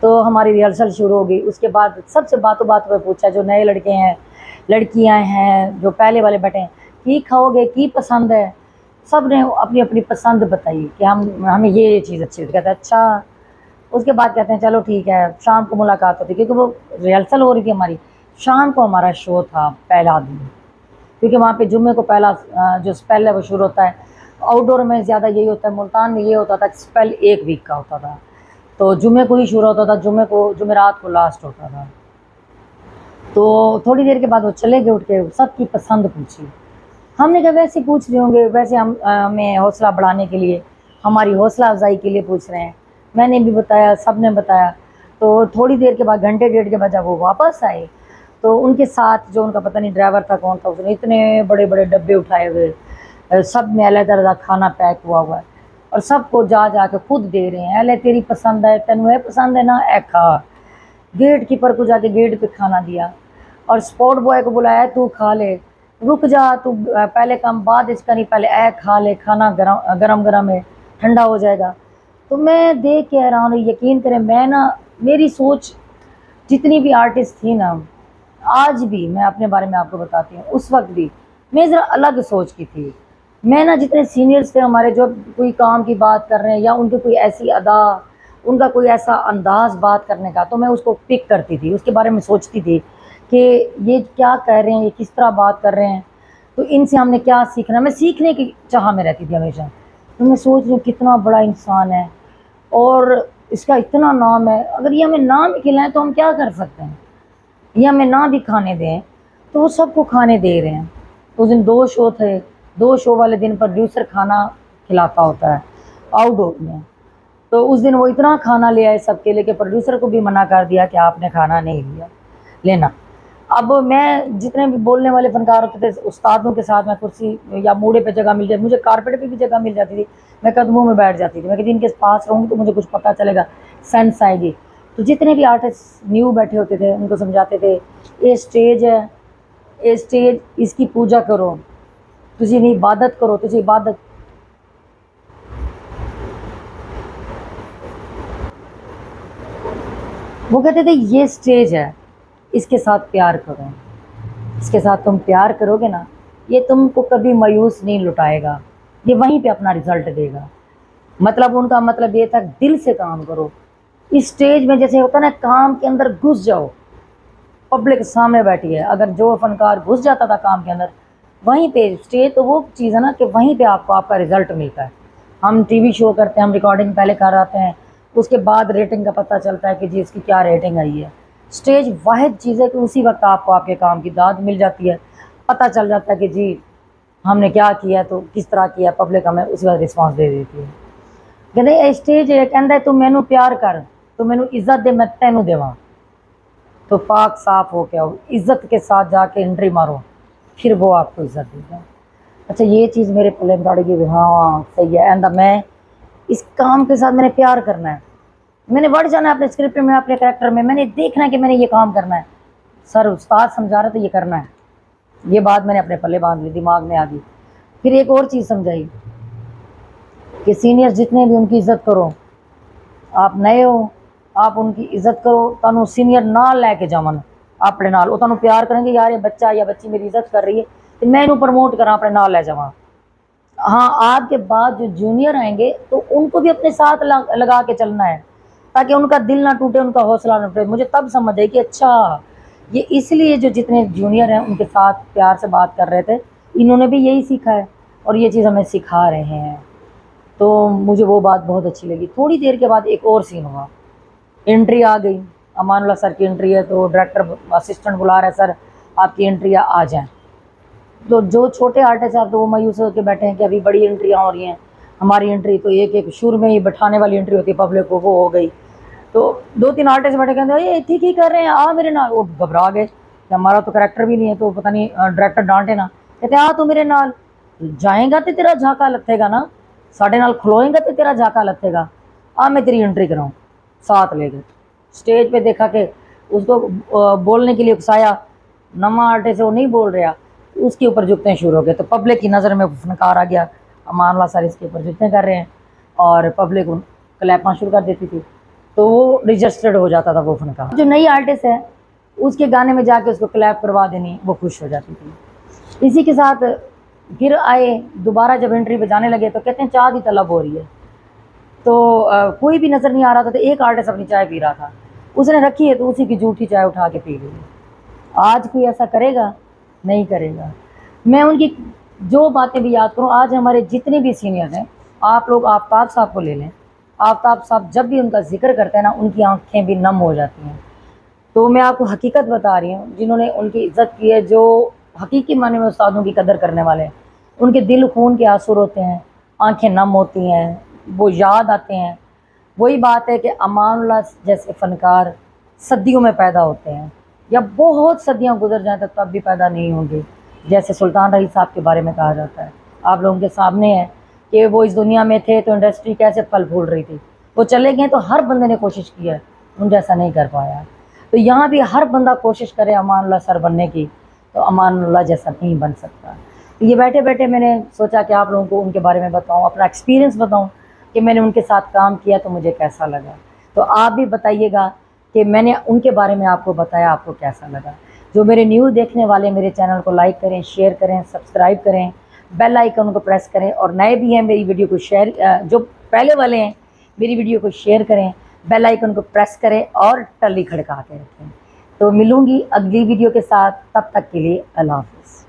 تو ہماری ریہرسل شروع ہو گئی. اس کے بعد سب سے باتوں باتوں پہ پوچھا جو نئے لڑکے ہیں لڑکیاں ہیں جو پہلے والے بیٹھے ہیں کی کھاؤ گے کی پسند ہے. سب نے اپنی اپنی پسند بتائی کہ ہمیں یہ چیز اچھی لگتی. کہتے ہیں اچھا. اس کے بعد کہتے ہیں چلو ٹھیک ہے شام کو ملاقات ہوتی کیونکہ وہ ریہرسل ہو رہی تھی ہماری. شام کو ہمارا شو تھا پہلا دن کیونکہ وہاں پہ جمعے کو پہلا جو اسپیل ہے وہ شروع ہوتا ہے. آؤٹ ڈور میں زیادہ یہی ہوتا ہے. ملتان میں یہ ہوتا تھا کہ اسپیل 1 ویک کا ہوتا تھا تو جمعے کو ہی شروع ہوتا تھا. جمعرات کو لاسٹ ہوتا تھا. تو تھوڑی دیر کے بعد وہ چلے گئے اٹھ کے سب کی پسند پوچھی. ہم نے کہا ویسے پوچھ رہے ہوں گے ویسے ہمیں حوصلہ بڑھانے کے لیے ہماری حوصلہ افزائی کے لیے پوچھ رہے ہیں. میں نے بھی بتایا سب نے بتایا. تو تھوڑی دیر کے بعد گھنٹے ڈیڑھ کے بعد جب وہ واپس آئے تو ان کے ساتھ جو ان کا پتہ نہیں ڈرائیور تھا کون تھا اس نے اتنے بڑے بڑے ڈبے اٹھائے ہوئے سب میں علیحدہ علیحدہ کھانا پیک ہوا ہوا ہے اور سب کو جا جا کے خود دے رہے ہیں. اہلے تیری پسند ہے تینوں ہے پسند ہے نا اے کھا. گیٹ کیپر کو جا کے گیٹ پہ کھانا دیا اور اسپورٹ بوائے کو بلایا تو کھا لے رک جا تو پہلے کم بعد اس کا نہیں پہلے اے کھا لے کھانا گرم گرم ہے ٹھنڈا ہو جائے گا. تو میں دیکھ کے حیران ہوں. یقین کریں میں نا میری سوچ جتنی بھی آرٹسٹ تھی نا آج بھی میں اپنے بارے میں آپ کو بتاتی ہوں اس وقت بھی میں ذرا الگ سوچ کی تھی. میں نا جتنے سینئرز تھے ہمارے جو کوئی کام کی بات کر رہے ہیں یا ان کی کوئی ایسی ادا ان کا کوئی ایسا انداز بات کرنے کا تو میں اس کو پک کرتی تھی اس کے بارے میں سوچتی تھی کہ یہ کیا کہہ رہے ہیں یہ کس طرح بات کر رہے ہیں تو ان سے ہم نے کیا سیکھنا. میں سیکھنے کی چاہ میں رہتی تھی ہمیشہ. تو میں سوچ رہی ہوں کتنا بڑا انسان ہے اور اس کا اتنا نام ہے. اگر یہ ہمیں نام بھی کھلائیں تو ہم کیا کر سکتے ہیں. یہ ہمیں نہ بھی کھانے دیں تو وہ سب کو کھانے دے رہے ہیں. اس دن 2 شو تھے. 2 شو والے دن پروڈیوسر کھانا کھلاتا ہوتا ہے آؤٹ ڈور میں. تو اس دن وہ اتنا کھانا لے آئے سب کے لیے کہ پروڈیوسر کو بھی منع کر دیا کہ آپ نے کھانا نہیں لینا. اب میں جتنے بھی بولنے والے فنکار ہوتے تھے استادوں کے ساتھ میں کرسی یا موڑے پہ جگہ مل جاتی مجھے کارپیٹ پہ بھی جگہ مل جاتی تھی. میں قدموں میں بیٹھ جاتی تھی. میں کہ ان کے پاس رہوں گی تو مجھے کچھ پتہ چلے گا سینس آئے گی. تو جتنے بھی آرٹسٹ نیو بیٹھے ہوتے تھے ان کو سمجھاتے تھے یہ اسٹیج ہے یہ اسٹیج اس کی پوجا کرو تجھے نہیں عبادت کرو تجھے عبادت. وہ کہتے تھے یہ اسٹیج ہے اس کے ساتھ پیار کرو اس کے ساتھ تم پیار کرو گے نا یہ تم کو کبھی مایوس نہیں لٹائے گا یہ وہیں پہ اپنا رزلٹ دے گا. مطلب ان کا مطلب یہ تھا دل سے کام کرو. اس اسٹیج میں جیسے ہوتا نا کام کے اندر گھس جاؤ پبلک سامنے بیٹھی ہے. اگر جو فنکار گھس جاتا تھا کام کے اندر وہیں پہ اسٹیج تو وہ چیز ہے نا کہ وہیں پہ آپ کو آپ کا رزلٹ ملتا ہے. ہم ٹی وی شو کرتے ہیں ہم ریکارڈنگ پہلے کر آتے ہیں اس کے بعد ریٹنگ کا پتہ چلتا ہے کہ جی اس کی کیا ریٹنگ آئی ہے. اسٹیج واحد چیز ہے کہ اسی وقت آپ کو آپ کے کام کی داد مل جاتی ہے. پتہ چل جاتا ہے کہ جی ہم نے کیا کیا تو کس طرح کیا پبلک ہمیں اسی وقت رسپانس دے دیتی ہے. کہتے اسٹیج کہتا تو مینوں پیار کر تو مینوں عزت دے میں تینوں دیواں تو پاک صاف ہو کے آؤ عزت کے ساتھ جا کے انٹری مارو پھر وہ آپ کو عزت دے گا. اچھا یہ چیز میرے پلے میں پڑ گئی. ہاں صحیح ہے آئندہ میں اس کام کے ساتھ میں نے پیار کرنا ہے. میں نے بڑھ جانا ہے اپنے اسکرپٹ میں اپنے کریکٹر میں نے دیکھنا ہے کہ میں نے یہ کام کرنا ہے. سر استاد سمجھا رہے تو یہ کرنا ہے. یہ بات میں نے اپنے پلے باندھ لی دماغ میں آ گئی. پھر ایک اور چیز سمجھائی کہ سینئر جتنے بھی ان کی عزت کرو. آپ نئے ہو آپ ان کی عزت کرو تانوں سینئر نال لے کے جاون اپنے نال وہ تانوں پیار کریں گے یار یہ بچہ یا بچی میری عزت کر رہی ہے تو میں انہوں پروموٹ کراں اپنے نال لے جاواں. ہاں آپ کے بعد جو جونیئر آئیں گے تو ان کو بھی اپنے ساتھ لگا کے چلنا ہے تاکہ ان کا دل نہ ٹوٹے ان کا حوصلہ نہ ٹوٹے. مجھے تب سمجھ آئی کہ اچھا یہ اس لیے جو جتنے جونیئر ہیں ان کے ساتھ پیار سے بات کر رہے تھے انہوں نے بھی یہی سیکھا ہے اور یہ چیز ہمیں سکھا رہے ہیں. تو مجھے وہ بات بہت اچھی لگی. تھوڑی دیر کے بعد ایک اور سین ہوا. انٹری آ گئی امان اللہ سر کی انٹری ہے تو ڈائریکٹر اسسٹنٹ بلا رہا ہے سر آپ کی انٹری آ جائیں. تو جو چھوٹے آرٹسٹ ہیں تو وہ مایوس ہو کے بیٹھے ہیں کہ ابھی بڑی انٹریاں ہو رہی ہیں ہماری انٹری تو ایک شور میں ہی بٹھانے والی انٹری ہوتی ہے پبلک کو وہ ہو گئی. تو 2-3 آرٹسٹ بیٹھے کہتے ہیں یہ ٹھیک ہی کر رہے ہیں آ میرے نال. وہ گھبرا گئے کہ ہمارا تو کریکٹر بھی نہیں ہے تو پتہ نہیں ڈائریکٹر ڈانٹے نا. کہتے ہیں تو میرے نال جائیں گا تو تیرا جھاکا لتھے گا نا ساڈے نال کھلوئیں گا تو تیرا جھاکا لتھے گا. میں تیری انٹری کراؤں. ساتھ لے گئے اسٹیج پہ دیکھا کہ اس کو بولنے کے لیے اکسایا. نواں آرٹسٹ وہ نہیں بول رہا اس کے اوپر جھکتے شروع ہو گئے. تو پبلک کی نظر میں فنکار آ گیا امان اللہ سر اس کے اوپر جھکتے کر رہے ہیں اور پبلک کلیپاں شروع کر دیتی تھی. تو وہ رجسٹرڈ ہو جاتا تھا وہ فنکار. جو نئی آرٹسٹ ہے اس کے گانے میں جا کے اس کو کلیپ کروا دینی، وہ خوش ہو جاتی تھی. اسی کے ساتھ پھر آئے دوبارہ جب انٹری پہ جانے لگے تو کہتے ہیں چائے کی طلب ہو رہی ہے. تو کوئی بھی نظر نہیں آ رہا تھا، تو ایک آرٹسٹ اپنی چائے پی رہا تھا، اس نے رکھی ہے تو اسی کی جھوٹی چائے اٹھا کے پی لی. آج کوئی ایسا کرے گا؟ نہیں کرے گا. میں ان کی جو باتیں بھی یاد کروں، آج ہمارے جتنے بھی سینئرز ہیں، آپ لوگ آفتاب صاحب کو لے لیں. آفتاب صاحب جب بھی ان کا ذکر کرتے ہیں نا، ان کی آنکھیں بھی نم ہو جاتی ہیں. تو میں آپ کو حقیقت بتا رہی ہوں، جنہوں نے ان کی عزت کی ہے، جو حقیقی معنی میں استادوں کی قدر کرنے والے ہیں، ان کے دل خون کے آنسو ہوتے ہیں، آنکھیں نم ہوتی ہیں، وہ یاد آتے ہیں. وہی بات ہے کہ امان اللہ جیسے فنکار صدیوں میں پیدا ہوتے ہیں، یا بہت صدیاں گزر جائیں تب بھی پیدا نہیں ہوں گے. جیسے سلطان رحیل صاحب کے بارے میں کہا جاتا ہے، آپ لوگوں کے سامنے ہے کہ وہ اس دنیا میں تھے تو انڈسٹری کیسے پھل پھول رہی تھی. وہ چلے گئے تو ہر بندے نے کوشش کی ہے، ان جیسا نہیں کر پایا. تو یہاں بھی ہر بندہ کوشش کرے امان اللہ سر بننے کی، تو امان اللہ جیسا نہیں بن سکتا. تو یہ بیٹھے بیٹھے میں نے سوچا کہ آپ لوگوں کو ان کے بارے میں بتاؤں، اپنا ایکسپیرینس بتاؤں کہ میں نے ان کے ساتھ کام کیا تو مجھے کیسا لگا. تو آپ بھی بتائیے گا کہ میں نے ان کے بارے میں آپ کو بتایا، آپ کو کیسا لگا. جو میرے نیوز دیکھنے والے میرے چینل کو لائک کریں، شیئر کریں، سبسکرائب کریں، بیل آئیکن کو پریس کریں، اور نئے بھی ہیں میری ویڈیو کو شیئر، جو پہلے والے ہیں میری ویڈیو کو شیئر کریں، بیل آئیکن کو پریس کریں اور ٹلی کھڑکا کے رکھیں. تو ملوں گی اگلی ویڈیو کے ساتھ، تب تک کے لیے اللہ حافظ.